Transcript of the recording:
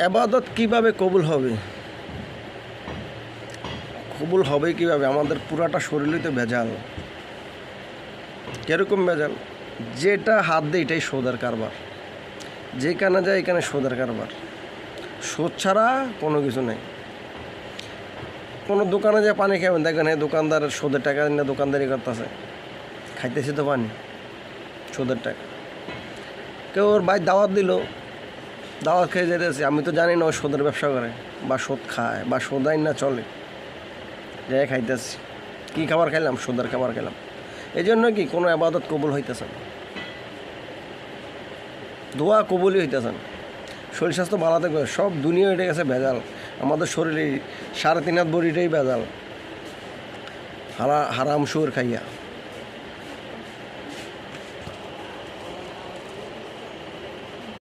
এবাদত কিভাবে কবুল হবে? কবুল হবে কিভাবে? আমাদের পুরাটা শরীরই তো ভেজাল। কীরকম ভেজাল? যেটা হাত দেয় এটাই সুদের কারবার, যেখানে যায় এখানে সুদের কারবার। সুদ ছাড়া কোনো কিছু নেই। কোনো দোকানে যায় পানি খাবেন, দেখবেন এই দোকানদার সুদের টাকা নিয়ে দোকানদারি করতেছে, খাইতেছি তো পানি সুদের টাকা। কেউ ওর ভাই দাওয়াত দিল, দাওয়াত খেয়ে যেতেছে, আমি তো জানি না ও সুদের ব্যবসা করে বা সুদ খায় বা সুদাই না চলে, যাই খাইতেছি। কী খাবার খাইলাম? সুদের খাবার খেলাম। এই জন্য কি কোনো আবাদত কবুল হইতেছে না, দোয়া কবুলই হইতেছে না। শরীর স্বাস্থ্য ভালো থাকবে, সব দুনিয়া এটে গেছে ভেজাল। আমাদের শরীরে 3.5 হাত বডিটাই ভেজাল, হারাম সুর খাইয়া।